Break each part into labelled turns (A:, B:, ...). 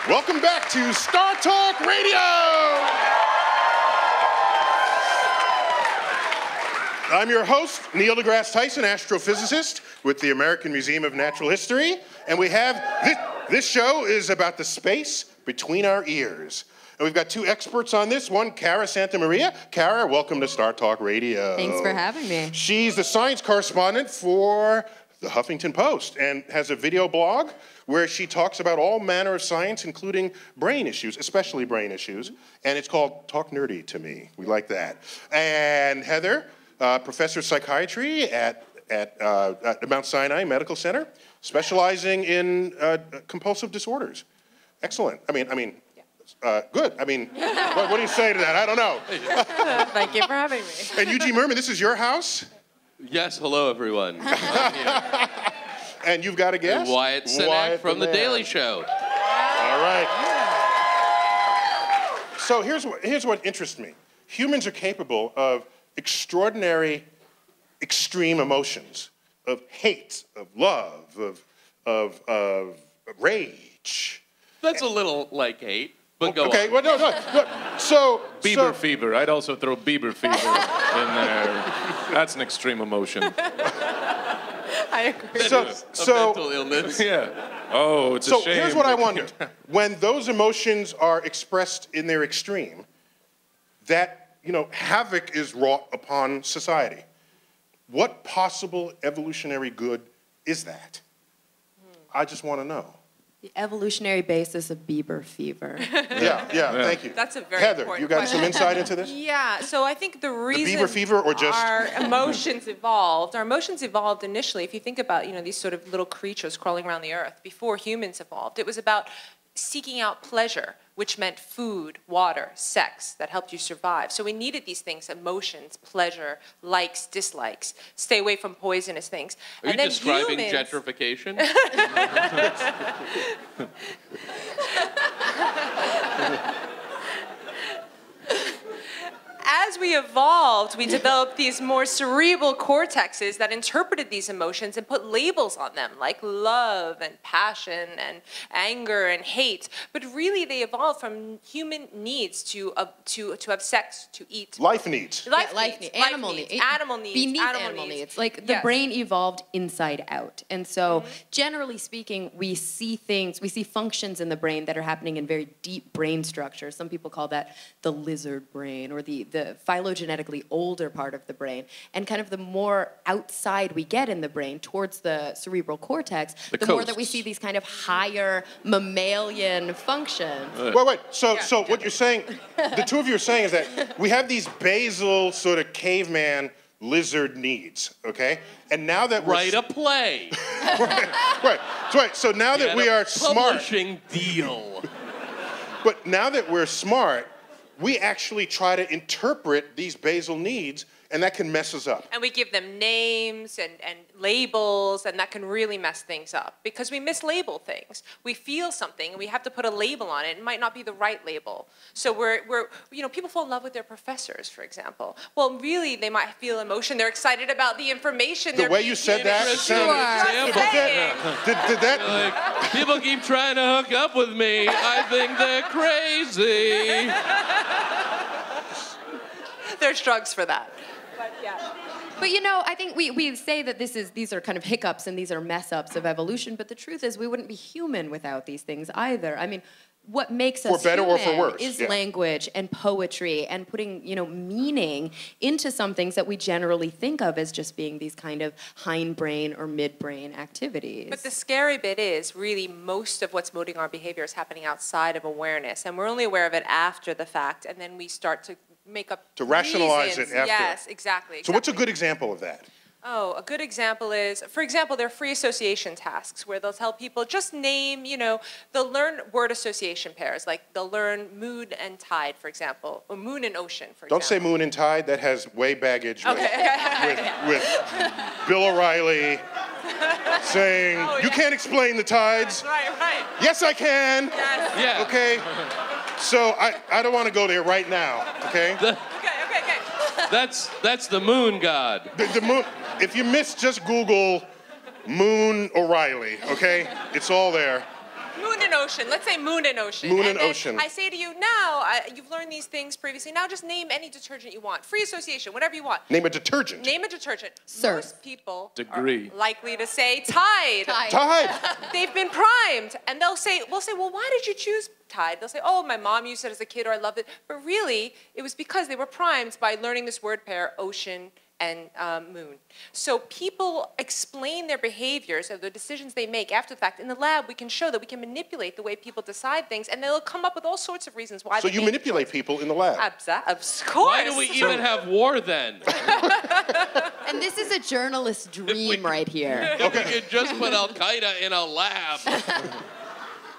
A: Welcome back to StarTalkRadio! I'm your host, Neil deGrasse Tyson, astrophysicist with the American Museum of Natural History, and we have, this show is about the space between our ears. And we've got two experts on this. One, Cara Santa Maria. Cara, welcome to StarTalkRadio.
B: Thanks for having me.
A: She's the science correspondent for the Huffington Post and has a video blog where she talks about all manner of science, including brain issues, especially brain issues. And it's called Talk Nerdy to Me. We like that. And Heather, professor of psychiatry at Mount Sinai Medical Center, specializing in compulsive disorders. Excellent. I mean, good. I mean, what do you say to that? I don't know.
B: Thank you for having me.
A: And Eugene Mirman, this is your house?
C: Yes, hello everyone.
A: And you've got a guest?
C: Wyatt Cenac from The Daily Show.
A: All right. So here's what interests me. Humans are capable of extraordinary, extreme emotions, of hate, of love, of rage.
C: That's a little like hate, but go on.
A: Okay, well, no. So
D: Bieber fever. I'd also throw Bieber fever in there. That's an extreme emotion.
B: I agree.
A: So
C: mental illness.
D: Yeah. Oh, it's a
A: So
D: shame.
A: here's what I wonder. When those emotions are expressed in their extreme, that, havoc is wrought upon society. What possible evolutionary good is that? I just want to know.
B: The evolutionary basis of Bieber fever.
A: Yeah, thank you.
E: That's a very
A: Heather,
E: important
A: you got
E: question.
A: some insight into this?
E: Yeah, so I think the reason
A: Bieber fever or just...
E: our emotions evolved initially, if you think about, these sort of little creatures crawling around the earth, before humans evolved, it was about seeking out pleasure, which meant food, water, sex, that helped you survive. So we needed these things, emotions, pleasure, likes, dislikes, stay away from poisonous things.
C: Are you describing gentrification?
E: As we evolved, we developed these more cerebral cortexes that interpreted these emotions and put labels on them, like love and passion and anger and hate. But really, they evolved from human needs to have sex, to eat.
B: Life needs. Animal needs. Beneath animal needs. Like, the brain evolved inside out. And so, generally speaking, we see functions in the brain that are happening in very deep brain structures. Some people call that the lizard brain, or the phylogenetically older part of the brain. And kind of the more outside we get in the brain towards the cerebral cortex, the more that we see these kind of higher mammalian functions.
A: Wait. So what you're saying, the two of you are saying is that we have these basal sort of caveman lizard needs, okay? And now that
C: Write a play.
A: right. So now that we are smart.
C: Publishing deal.
A: But now that we're smart, we actually try to interpret these basal needs, and that can mess us up.
E: And we give them names and labels, and that can really mess things up because we mislabel things. We feel something, and we have to put a label on it. It might not be the right label. So people fall in love with their professors, for example. Well, really, they might feel emotion. They're excited about the information.
A: The way you said that, did that?
C: Like, people keep trying to hook up with me. I think they're crazy.
E: There's drugs for that. But yeah.
B: But I think we say that these are kind of hiccups and these are mess-ups of evolution, but the truth is we wouldn't be human without these things either. I mean, what makes us
A: for better
B: human
A: or for worse,
B: is language and poetry and putting, meaning into some things that we generally think of as just being these kind of hindbrain or midbrain activities.
E: But the scary bit is really most of what's motivating our behavior is happening outside of awareness, and we're only aware of it after the fact, and then we start to make up
A: to rationalize
E: reasons.
A: it after.
E: Yes, exactly.
A: So what's a good example of that?
E: Oh, a good example is, for example, there are free association tasks where they'll tell people just name, they'll learn word association pairs, like they'll learn moon and tide, for example, or moon and ocean, for example.
A: Don't say moon and tide, that has way baggage with Bill O'Reilly saying, you can't explain the tides.
E: Right.
A: Yes, I can.
E: Yes.
C: Yeah.
A: Okay. So I don't want to go there right now, okay?
E: Okay.
C: That's the moon god.
A: The moon, if you miss, just Google Moon O'Reilly, okay? It's all there.
E: Moon and ocean. Let's say moon and ocean.
A: Moon and ocean.
E: I say to you now, you've learned these things previously. Now just name any detergent you want. Free association, whatever you want.
A: Name a detergent.
E: Name a detergent.
B: Sir.
E: Most people
D: Degree.
E: are likely to say Tide.
A: Tide.
E: They've been primed. And we'll say, well, why did you choose Tide? They'll say, oh, my mom used it as a kid, or I loved it. But really, it was because they were primed by learning this word pair, ocean and moon. So people explain their behaviors or the decisions they make after the fact. In the lab, we can show that we can manipulate the way people decide things, and they'll come up with all sorts of reasons why.
A: So you manipulate people in the lab?
E: Of course.
C: Why do we even have war then?
B: And this is a journalist's dream right here.
C: If we could just put Al-Qaeda in a lab.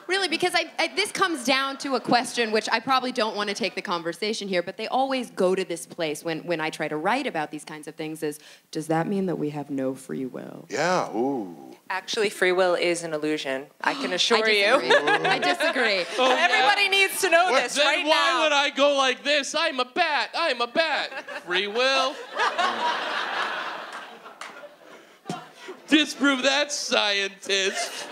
B: Really, because this comes down to a question which I probably don't want to take the conversation here, but they always go to this place when I try to write about these kinds of things is, does that mean that we have no free will?
A: Yeah, ooh.
E: Actually, free will is an illusion. I can assure you.
B: I disagree.
C: Oh,
E: Everybody needs to know this
C: then
E: right now.
C: why would I go like this? I'm a bat. I'm a bat. Free will. Disprove that, scientist.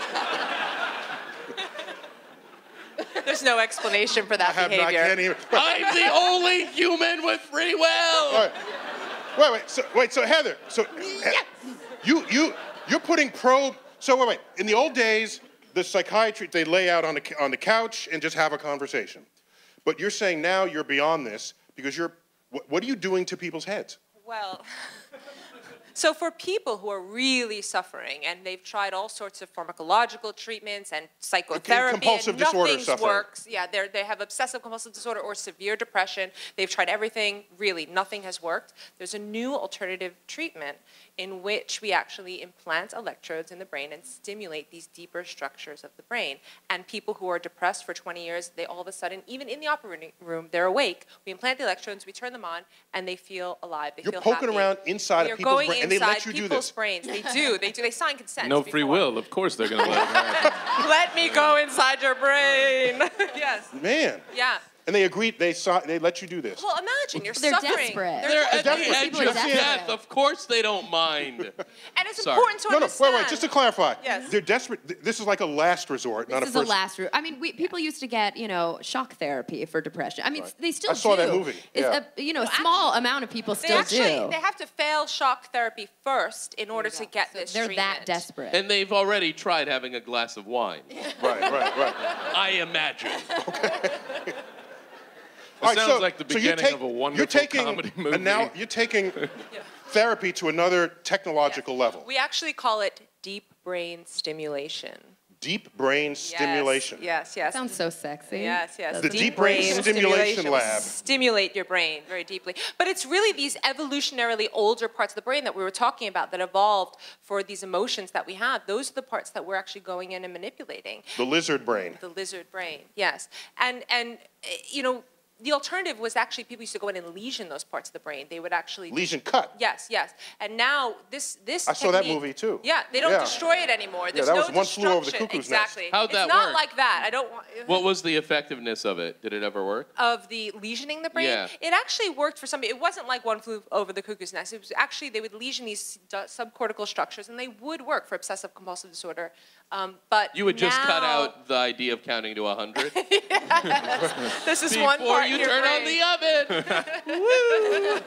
E: There's no explanation for that behavior.
A: I can't even.
C: I'm the only human with free will.
A: All right. Wait. So Heather, you're putting probe. So wait. In the old days, the psychiatry they lay out on the couch and just have a conversation. But you're saying now you're beyond this because what are you doing to people's heads?
E: Well. So for people who are really suffering, and they've tried all sorts of pharmacological treatments and psychotherapy,
A: compulsive disorder
E: nothing
A: suffering.
E: works. Yeah, they have obsessive compulsive disorder or severe depression. They've tried everything. Really, nothing has worked. There's a new alternative treatment in which we actually implant electrodes in the brain and stimulate these deeper structures of the brain. And people who are depressed for 20 years, they all of a sudden, even in the operating room, they're awake. We implant the electrodes, we turn them on, and they feel alive. They feel
A: poking
E: happy.
A: around inside of people's brains, and they let you do
E: people's
A: this.
E: brains. They do. They sign consent.
D: No free will. Of course they're going to let it happen.
E: Let me go inside your brain. Yes.
A: Man.
E: Yeah.
A: And they agreed. They let you do this.
E: Well, imagine you're
B: They're
E: suffering.
B: desperate.
C: They're at the
A: desperate.
C: edge
B: People are
C: of
B: desperate.
C: death. Of course they don't mind.
E: And it's
C: Sorry.
E: important to
A: No,
E: understand.
A: wait. Just to clarify.
E: Yes.
A: They're desperate. This is like a last resort, not a
B: This
A: first.
B: is a last route. I mean, people used to get,
E: shock
B: therapy for depression. I mean, they still
A: I saw
B: do.
A: that movie, yeah.
B: A small amount of people
E: They
B: still
E: actually
B: do.
E: they have to fail shock therapy first in order to get this
B: They're
E: treatment.
B: that desperate.
C: And they've already tried having a glass of wine.
A: Right.
C: I imagine.
D: It sounds like the beginning of a wonderful comedy movie.
A: And now you're taking therapy to another technological level.
E: We actually call it deep brain stimulation.
A: Deep brain stimulation.
E: Yes.
B: Sounds so sexy.
E: Yes.
A: The deep brain stimulation lab.
E: Stimulate your brain very deeply. But it's really these evolutionarily older parts of the brain that we were talking about that evolved for these emotions that we have. Those are the parts that we're actually going in and manipulating.
A: The lizard brain.
E: The lizard brain, yes. And the alternative was actually people used to go in and lesion those parts of the brain. They would actually
A: Lesion cut.
E: Yes. And now this
A: I saw that
E: technique-
A: movie too.
E: Yeah, they don't destroy it anymore. There's
A: that
E: no
A: was One Flew Over the
E: destruction.
A: Cuckoo's Nest.
E: Exactly.
C: How'd that
E: it's not
C: work?
E: like that. I don't want.
C: What was the effectiveness of it? Did it ever work?
E: Of the lesioning the brain?
C: Yeah.
E: It actually worked for somebody. It wasn't like One Flew Over the Cuckoo's Nest. It was actually, they would lesion these subcortical structures, and they would work for obsessive compulsive disorder. But
C: You would just cut
E: now-
C: out the idea of counting to 100
E: This is one
C: before
E: part
C: you
E: in your
C: turn
E: brain.
C: on the oven.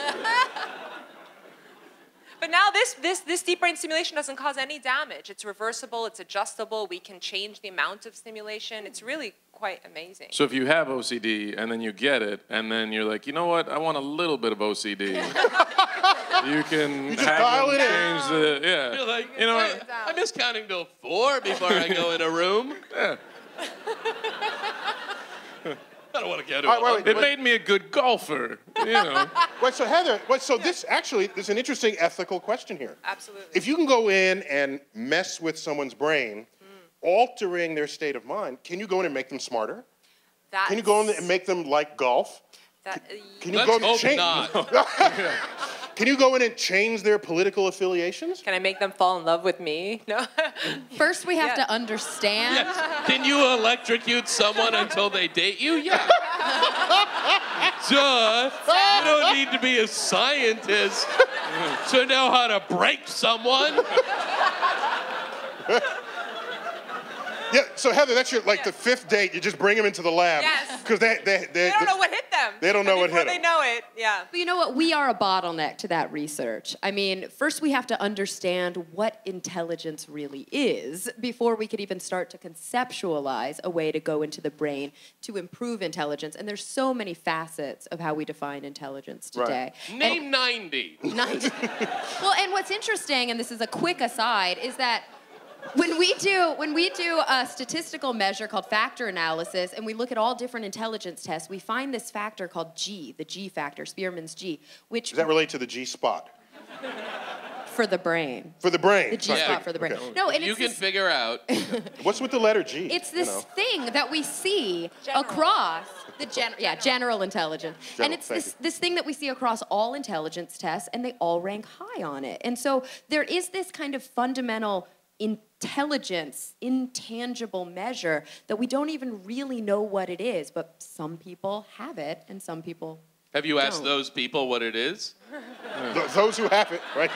E: But now this deep brain stimulation doesn't cause any damage. It's reversible, it's adjustable, we can change the amount of stimulation. It's really quite amazing.
D: So if you have OCD and then you get it, and then you're like, you know what, I want a little bit of OCD. You can
A: just
D: have
A: dial
D: them
A: it in.
D: change the, yeah.
C: You're like,
D: You know,
C: I miss counting to 4 before I go in a room.
D: yeah.
C: I don't want to get to
A: All right, wait,
D: It made me a good golfer, you know.
A: Wait, so Heather, this actually, there's an interesting ethical question here.
E: Absolutely.
A: If you can go in and mess with someone's brain, altering their state of mind, can you go in and make them smarter? Can you go in and make them like golf? Can you
C: Let's
A: go in and
C: hope
A: change?
C: not.
A: Can you go in and change their political affiliations?
E: Can I make them fall in love with me? No.
B: First, we have
E: Yeah.
B: to understand.
C: Yes. Can you electrocute someone until they date you? Yeah. Duh. You don't need to be a scientist to know how to break someone.
A: Yeah, so Heather, that's your, like, the 5th date. You just bring them into the lab.
E: Yes.
A: Because they
E: don't know what hit them.
A: They don't know what hit them.
E: Before they know it, yeah.
B: But you know what? We are a bottleneck to that research. I mean, first we have to understand what intelligence really is before we could even start to conceptualize a way to go into the brain to improve intelligence. And there's so many facets of how we define intelligence today.
C: Right. Name 90.
B: 90. Well, and what's interesting, and this is a quick aside, is that when we do a statistical measure called factor analysis, and we look at all different intelligence tests, we find this factor called G, the G factor, Spearman's G, which...
A: Does that relate to the G spot?
B: For the brain.
A: For the brain.
B: The G spot for the brain.
A: Okay.
B: No, and
C: you can figure out.
A: What's with the letter G?
B: It's this thing that we see across the general intelligence. And it's this thing that we see across all intelligence tests, and they all rank high on it. And so there is this kind of fundamental intelligence, intangible measure that we don't even really know what it is, but some people have it and some people
C: Have you asked those people what it is?
A: Those who have it, right?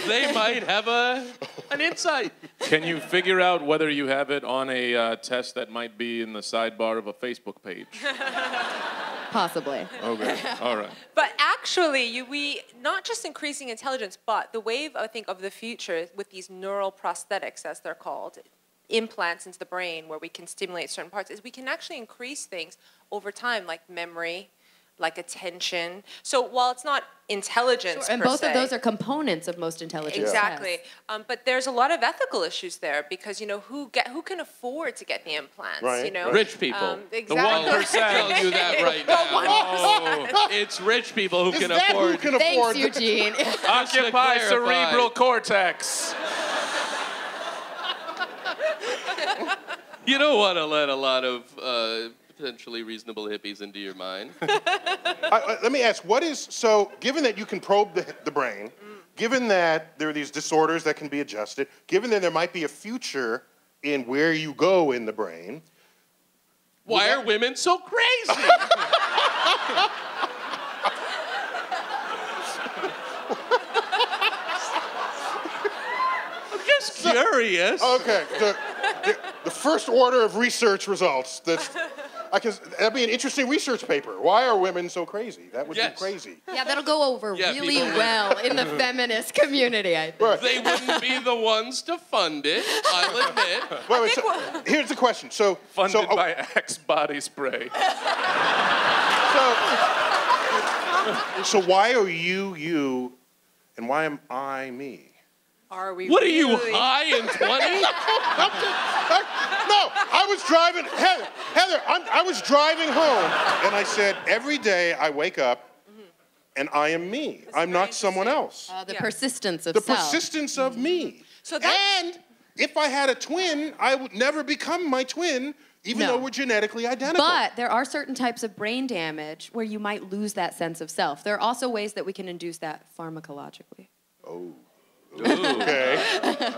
C: They might have an insight.
D: Can you figure out whether you have it on a test that might be in the sidebar of a Facebook page?
B: Possibly.
D: Okay, all right.
E: But actually, we not just increasing intelligence, but the wave, I think, of the future with these neural prosthetics, as they're called, implants into the brain where we can stimulate certain parts, is we can actually increase things over time, like memory, like attention. So while it's not intelligence,
B: and both of those are components of most intelligence.
E: Exactly. But there's a lot of ethical issues there because, you know, who can afford to get the implants?
A: Right.
E: You know,
C: rich people.
E: Exactly.
C: The 1% tells you that right now. Oh, it's rich people who can afford.
A: Who can
B: Thanks,
A: afford
B: Eugene.
D: Occupy cerebral cortex.
C: You don't want to let a lot of potentially reasonable hippies into your mind.
A: Let me ask, given that you can probe the brain, given that there are these disorders that can be adjusted, given that there might be a future in where you go in the brain.
C: Why are women so crazy? I'm just curious.
A: Okay, the first order of research results. That'd be an interesting research paper. Why are women so crazy? That would be crazy.
B: Yeah, that'll go over really well in the feminist community, I think.
A: Right.
C: They wouldn't be the ones to fund it, I'll admit.
A: Wait, so here's the question.
D: Funded by Axe body spray.
A: So why are you, and why am I me?
E: Are we
C: What
E: really?
C: are you, high in 20?
A: No, I was driving, Heather, I was driving home, and I said, every day I wake up, and I am me. I'm not someone else.
B: The persistence of
A: The
B: self.
A: persistence of me.
E: So
A: and if I had a twin, I would never become my twin, even though we're genetically identical.
B: But there are certain types of brain damage where you might lose that sense of self. There are also ways that we can induce that pharmacologically.
A: Oh. Okay.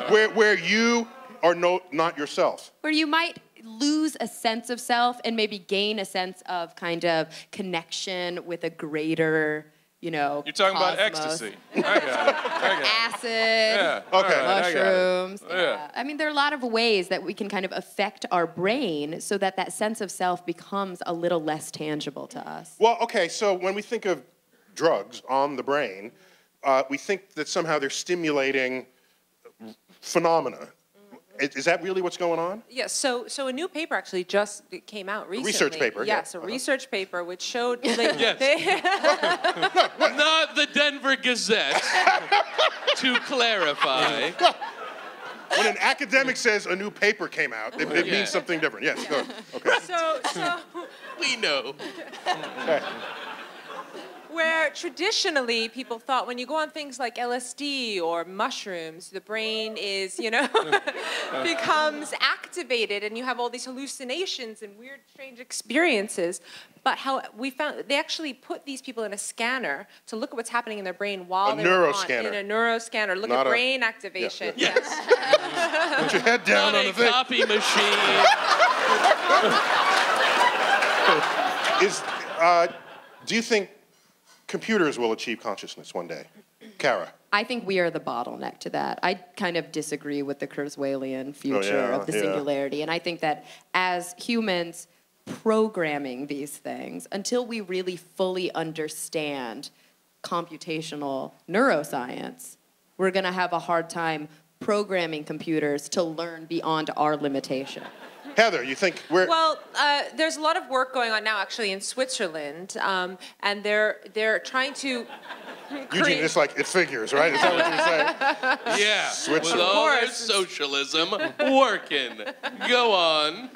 A: Where you are not yourself.
B: Where you might lose a sense of self and maybe gain a sense of kind of connection with a greater, you know,
D: You're talking about
B: cosmos.
D: ecstasy. I got it.
B: Acid,
D: Yeah.
A: Okay.
B: mushrooms.
D: Yeah.
B: I mean, there are a lot of ways that we can kind of affect our brain so that that sense of self becomes a little less tangible to us.
A: Well, okay, so when we think of drugs on the brain, we think that somehow they're stimulating phenomena. Is that really what's going on?
E: Yes, so a new paper actually just came out recently.
A: Research paper,
E: Yes, a research paper which showed... Like,
C: Yes. Not the Denver Gazette, to clarify.
A: When an academic says a new paper came out, it means something different. Yes, go. Okay.
E: So
C: We know.
A: Okay.
E: where traditionally people thought when you go on things like LSD or mushrooms, the brain is, you know, becomes activated and you have all these hallucinations and weird, strange experiences. But how we found they actually put these people in a scanner to look at what's happening in their brain while they're
A: neuroscanner.
E: in a neuroscanner. Look at brain activation.
A: Yes. Put your head down
C: Not
A: on
C: a
A: the thing.
C: copy machine.
A: Do you think computers will achieve consciousness one day? Cara.
B: I think we are the bottleneck to that. I kind of disagree with the Kurzweilian future of the singularity. And I think that as humans programming these things, until we really fully understand computational neuroscience, we're going to have a hard time programming computers to learn beyond our limitation.
A: Heather, you think we're...
E: Well, there's a lot of work going on now, actually, in Switzerland, and they're trying to...
A: Eugene, it's like, it figures, right? Is that what you're saying?
C: Yeah,
A: Switzerland.
C: with all their socialism working. Go on.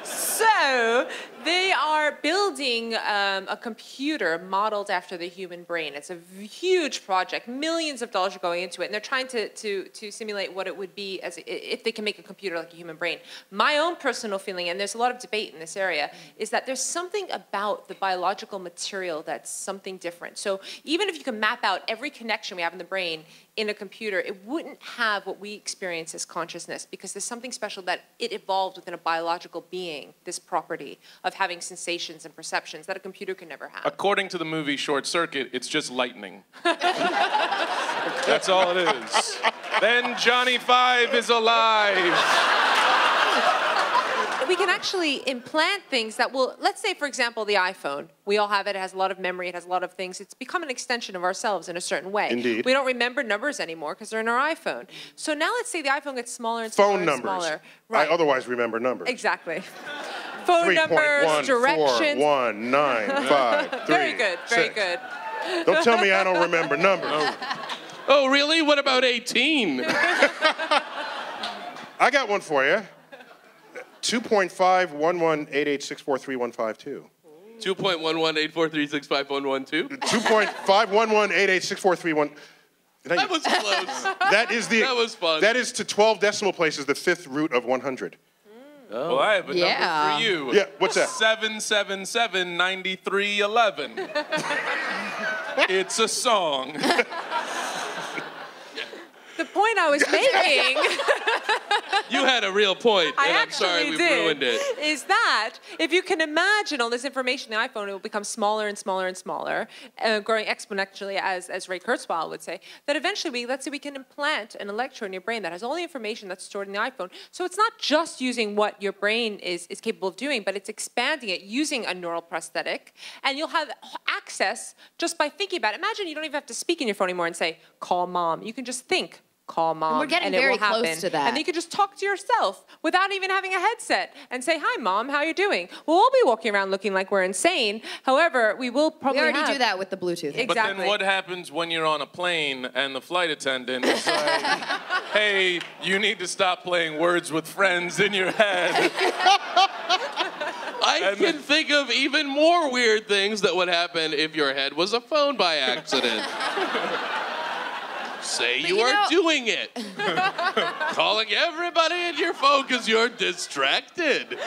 E: So they are building a computer modeled after the human brain. It's a huge project. Millions of dollars are going into it, and they're trying to simulate what it would be as if they can make a computer like a human brain. My own personal feeling, and there's a lot of debate in this area, is that there's something about the biological material that's something different. So even if you can map out every connection we have in the brain in a computer, it wouldn't have what we experience as consciousness, because there's something special that it evolved within a biological being, this property of having sensations and perceptions that a computer can never have.
D: According to the movie Short Circuit, it's just lightning. That's all it is. Then Johnny Five is alive.
E: We can actually implant things that will, let's say, for example, the iPhone. We all have it. It has a lot of memory. It has a lot of things. It's become an extension of ourselves in a certain way.
A: Indeed.
E: We don't remember numbers anymore because they're in our iPhone. So now let's say the iPhone gets smaller and smaller
A: Phone
E: and
A: numbers.
E: smaller. Right.
A: I otherwise remember numbers.
E: Exactly. Phone numbers, directions.
A: 3.14195.
E: Very good. Very good.
A: Don't tell me I don't remember numbers.
C: Oh, really? What about 18?
A: I got one for you. 2.51188643152.
C: 2.1184365112.
A: 2.511886431.
C: That was close.
A: That
C: was fun.
A: That is to 12 decimal places, the fifth root of 100.
D: Well, I have a number for you.
A: Yeah, what's that?
D: 7779311. It's a song.
E: The point I was making...
C: You had a real point, and I'm sorry we ruined it.
E: Is that if you can imagine all this information in the iPhone, it will become smaller and smaller and smaller, growing exponentially, as Ray Kurzweil would say, that eventually, let's say we can implant an electrode in your brain that has all the information that's stored in the iPhone. So it's not just using what your brain is capable of doing, but it's expanding it using a neural prosthetic, and you'll have access just by thinking about it. Imagine you don't even have to speak in your phone anymore and say, call mom. You can just think. Call mom,
B: and we're getting
E: and it
B: very
E: will happen.
B: close to that.
E: And then you could just talk to yourself without even having a headset and say, "Hi, mom, how you doing?" We'll all be walking around looking like we're insane. However, we will probably
B: do that with the Bluetooth.
E: Exactly.
D: But then what happens when you're on a plane and the flight attendant is like, "Hey, you need to stop playing Words with Friends in your head."
C: I can think of even more weird things that would happen if your head was a phone by accident. Say you are doing it. Calling everybody in your phone because you're distracted.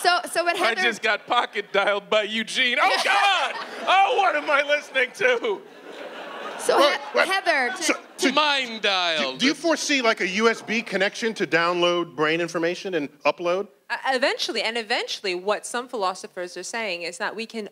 B: So what Heather...
D: I just got pocket dialed by Eugene. Oh, God! Oh, what am I listening to?
B: So Heather...
C: Mind dialed.
A: Do you foresee like a USB connection to download brain information and upload?
E: Eventually, what some philosophers are saying is that we can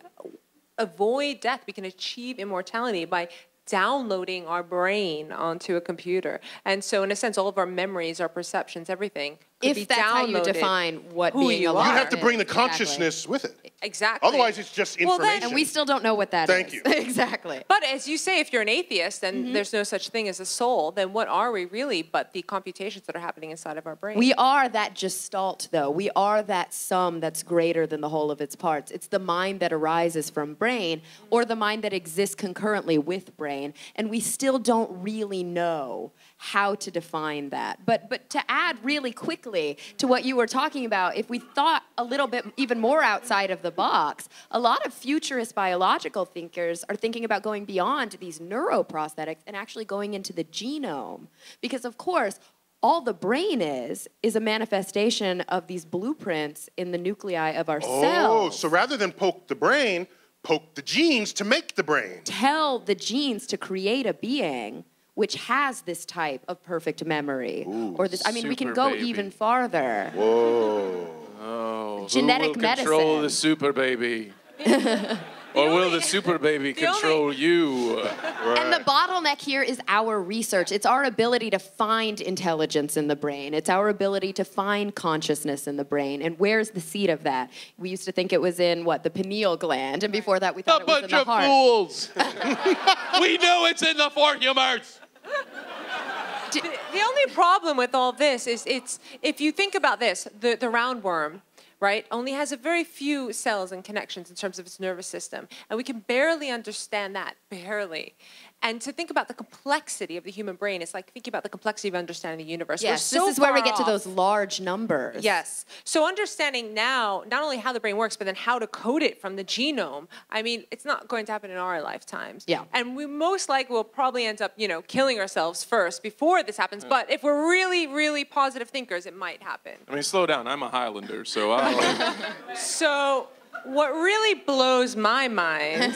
E: avoid death. We can achieve immortality by downloading our brain onto a computer. And so in a sense, all of our memories, our perceptions, everything could be
B: if that's how you define what being alive
A: is. You'd have to bring the consciousness with it.
E: Exactly.
A: Otherwise, it's just information.
B: And we still don't know what that is.
A: Thank you.
B: Exactly.
E: But as you say, if you're an atheist and there's no such thing as a soul, then what are we really but the computations that are happening inside of our brain?
B: We are that gestalt, though. We are that sum that's greater than the whole of its parts. It's the mind that arises from brain or the mind that exists concurrently with brain. And we still don't really know how to define that. But to add really quickly to what you were talking about, if we thought a little bit even more outside of the box, a lot of futurist biological thinkers are thinking about going beyond these neuroprosthetics and actually going into the genome. Because of course, all the brain is a manifestation of these blueprints in the nuclei of our cells.
A: Oh, so rather than poke the brain, poke the genes to make the brain.
B: Tell the genes to create a being which has this type of perfect memory.
A: Ooh,
B: or this, I mean, we can go even farther.
A: Whoa.
D: Oh,
B: Genetic
D: who will
B: medicine.
D: control the super baby? Or will the super baby control you?
B: Right. And the bottleneck here is our research. It's our ability to find intelligence in the brain. It's our ability to find consciousness in the brain. And where's the seat of that? We used to think it was in, what, the pineal gland. And before that, we thought it was in the heart.
C: A bunch of fools. We know it's in the four humors.
E: The only problem with all this is if you think about this, the roundworm, right, only has a very few cells and connections in terms of its nervous system. And we can barely understand that, barely. And to think about the complexity of the human brain, it's like thinking about the complexity of understanding the universe.
B: Yes, this is where we get to those large numbers.
E: Yes. So understanding now, not only how the brain works, but then how to code it from the genome, I mean, it's not going to happen in our lifetimes.
B: Yeah.
E: And we most likely will probably end up, killing ourselves first before this happens. Yeah. But if we're really, really positive thinkers, it might happen.
D: I mean, slow down. I'm a Highlander, so I'll...
E: So what really blows my mind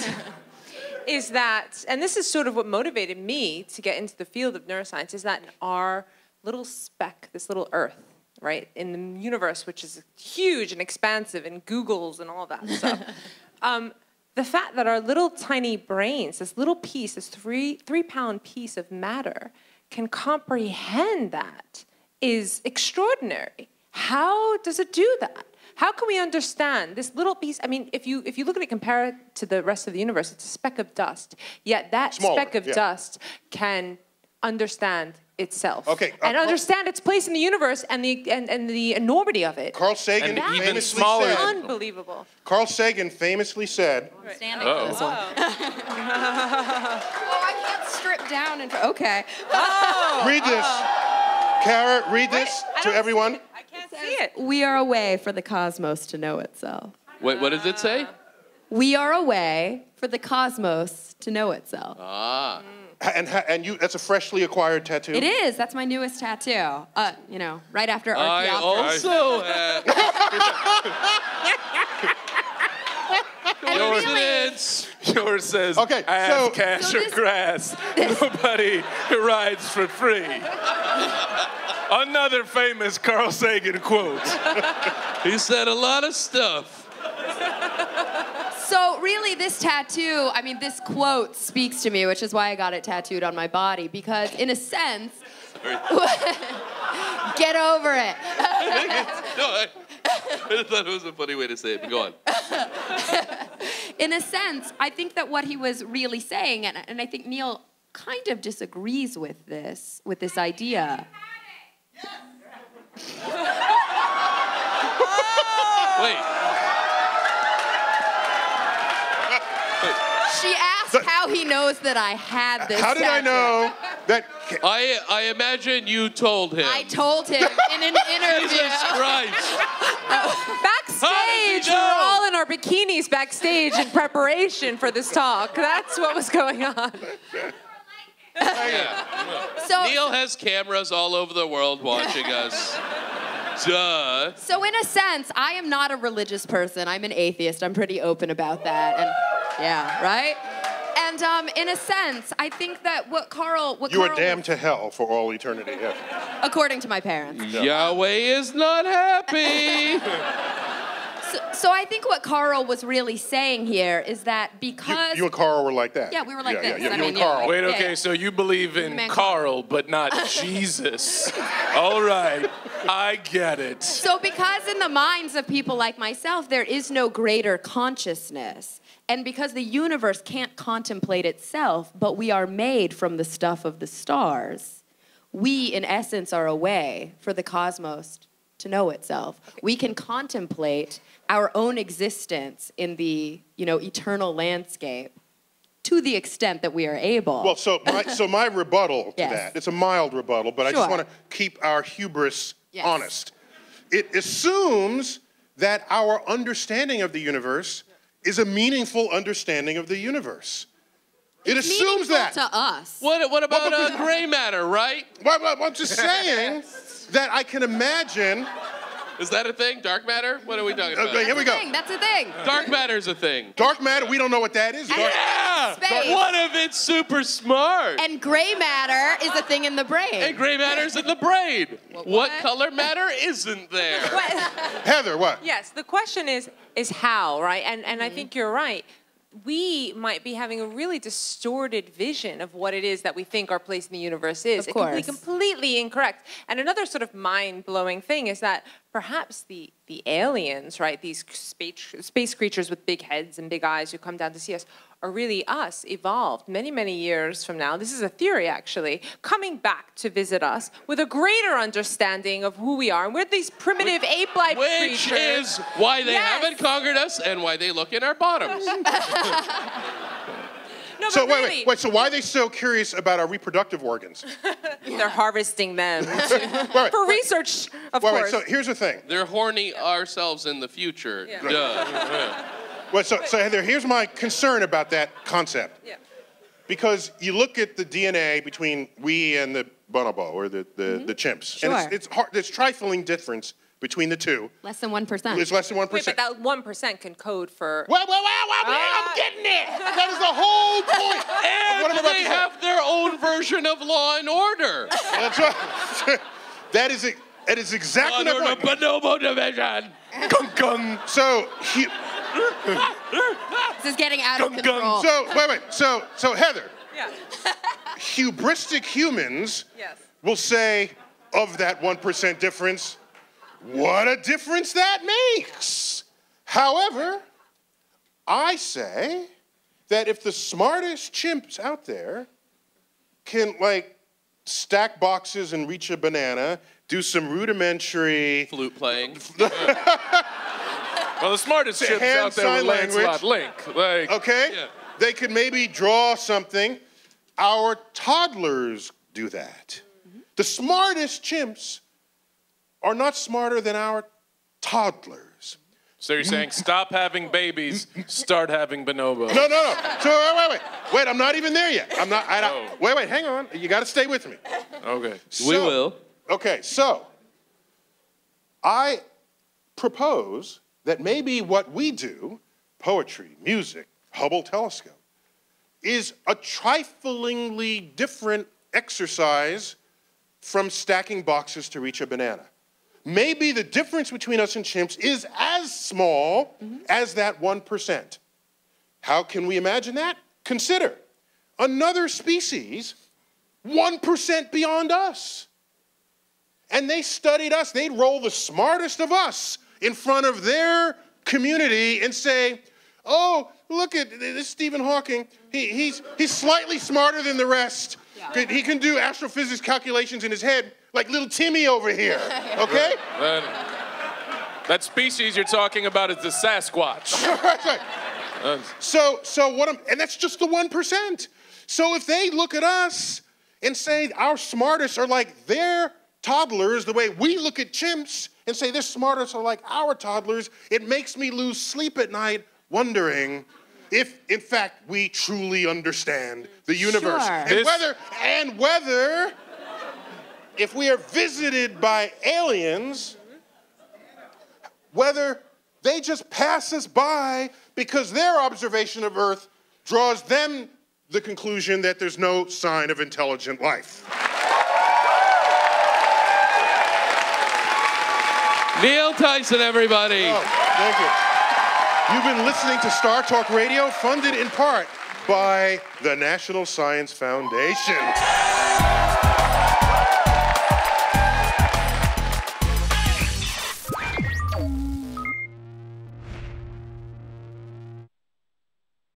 E: is that, and this is sort of what motivated me to get into the field of neuroscience, is that our little speck, this little Earth, right, in the universe, which is huge and expansive and Googles and all that stuff, the fact that our little tiny brains, this little piece, this three-pound piece of matter, can comprehend that is extraordinary. How does it do that? How can we understand this little piece? I mean, if you look at it, compare it to the rest of the universe, it's a speck of dust. Yet that speck of dust can understand itself.
A: Okay,
E: and understand its place in the universe and the enormity of it.
A: Carl Sagan
D: even smaller.
A: said,
E: unbelievable.
A: Carl Sagan famously said.
B: I'm standing for this one. I can't strip down and. Okay.
A: Read this. Cara, read this to everyone.
E: I can't see it.
B: We are a way for the cosmos to know itself.
C: Wait, what does it say?
B: We are a way for the cosmos to know itself.
C: Ah.
A: And you—that's a freshly acquired tattoo.
B: It is. That's my newest tattoo. Right after
C: I
B: Archaeopteryx.
C: also have. Coincidence.
D: Yours says,
A: okay,
D: ass, cash, or grass. Nobody rides for free. Another famous Carl Sagan quote.
C: He said a lot of stuff.
B: So really, this tattoo, this quote speaks to me, which is why I got it tattooed on my body, because in a sense, get over it.
C: I thought it was a funny way to say it, but go on.
B: In a sense, I think that what he was really saying, and I think Neil kind of disagrees with this idea.
C: Wait.
B: She asked how he knows that I had this
A: How did
B: tattoo.
A: I know that?
C: I imagine you told him.
B: I told him in an interview.
C: Jesus Christ.
E: Backstage, we were all in our bikinis backstage in preparation for this talk. That's what was going on.
C: So, Neil has cameras all over the world watching us. Duh.
B: So in a sense, I am not a religious person. I'm an atheist. I'm pretty open about that. And yeah, right? And in a sense, I think that what Carl
A: You are damned to hell for all eternity. Yeah.
B: According to my parents.
C: Yahweh is not happy.
B: So I think what Carl was really saying here is that because...
A: You and Carl were like that.
B: Yeah, we were like this.
A: Yeah, you and Carl.
D: Wait, okay, so you believe in Carl, but not Jesus. All right, I get it.
B: So because in the minds of people like myself, there is no greater consciousness, and because the universe can't contemplate itself, but we are made from the stuff of the stars, we, in essence, are a way for the cosmos to know itself. Okay. We can contemplate our own existence in the, eternal landscape to the extent that we are able.
A: Well, so my rebuttal to that, it's a mild rebuttal, but I just want to keep our hubris honest. It assumes that our understanding of the universe is a meaningful understanding of the universe. It assumes that.
B: To us.
C: What about gray matter, right?
A: Well, I'm just saying that I can imagine.
C: Is that a thing? Dark matter? What are we talking about?
A: Okay, here we go.
B: That's a thing.
C: Dark matter's a thing.
A: Dark matter, we don't know what that is.
C: Yeah! What if it's super smart?
B: And gray matter is a thing in the brain.
C: And gray matter's in the brain. What color matter isn't there?
A: Heather, what?
E: Yes, the question is how, right? And I think you're right. we might be having a really distorted vision of what it is that we think our place in the universe is.
B: Of course.
E: It could be completely incorrect. And another sort of mind-blowing thing is that perhaps the aliens, right, these space creatures with big heads and big eyes who come down to see us, are really us, evolved many, many years from now. This is a theory, actually, coming back to visit us with a greater understanding of who we are. And we're these primitive ape-like creatures.
C: Which is why they haven't conquered us and why they look in our bottoms.
E: No,
A: So
E: really,
A: wait. So why are they so curious about our reproductive organs?
E: they're harvesting them for research, of course.
A: So here's the thing.
C: They're horny ourselves in the future.
E: Yeah.
C: Duh.
A: Well, so Heather, here's my concern about that concept.
E: Yeah.
A: Because you look at the DNA between we and the bonobo, or the chimps.
B: Sure.
A: And it's hard, there's trifling difference between the two.
B: Less than 1%.
A: It's less than 1%.
E: Wait, but that 1% can code for...
A: Well, I'm getting it. That is the whole point.
C: And they have their own version of Law and Order.
A: That's right. That is exactly
C: Law
A: my
C: and
A: point.
C: Order Bonobo Division.
A: Gung, gung. So,
B: This is getting out of control.
A: So Heather,
E: Yeah.
A: hubristic humans
E: Yes.
A: will say, of that 1% difference, what a difference that makes. However, I say that if the smartest chimps out there can, like, stack boxes and reach a banana, do some rudimentary...
C: Flute playing.
D: Well, the smartest chimps out there were Lancelot Link. Like,
A: Okay?
C: Yeah.
A: They could maybe draw something. Our toddlers do that. The smartest chimps are not smarter than our toddlers.
D: so you're saying stop having babies, start having bonobos.
A: No. So wait, I'm not even there yet. Wait, hang on. You got to stay with me.
D: Okay.
C: We will.
A: Okay, so I propose that maybe what we do, poetry, music, Hubble telescope, is a triflingly different exercise from stacking boxes to reach a banana. Maybe the difference between us and chimps is as small as that 1%. How can we imagine that? Consider another species 1% beyond us. And they studied us. They'd roll the smartest of us in front of their community and say, oh, look at this Stephen Hawking. He's slightly smarter than the rest. Yeah. He can do astrophysics calculations in his head like little Timmy over here, okay?
D: That species you're talking about is the Sasquatch.
A: And that's just the 1%. So if they look at us and say our smartest are like their toddlers, the way we look at chimps and say their smartest are like our toddlers, it makes me lose sleep at night wondering if, in fact, we truly understand the universe.
B: Sure.
A: And whether, if we are visited by aliens, whether they just pass us by because their observation of Earth draws them the conclusion that there's no sign of intelligent life.
C: Neil Tyson, everybody.
A: Oh, thank you. You've been listening to StarTalk Radio, funded in part by the National Science Foundation.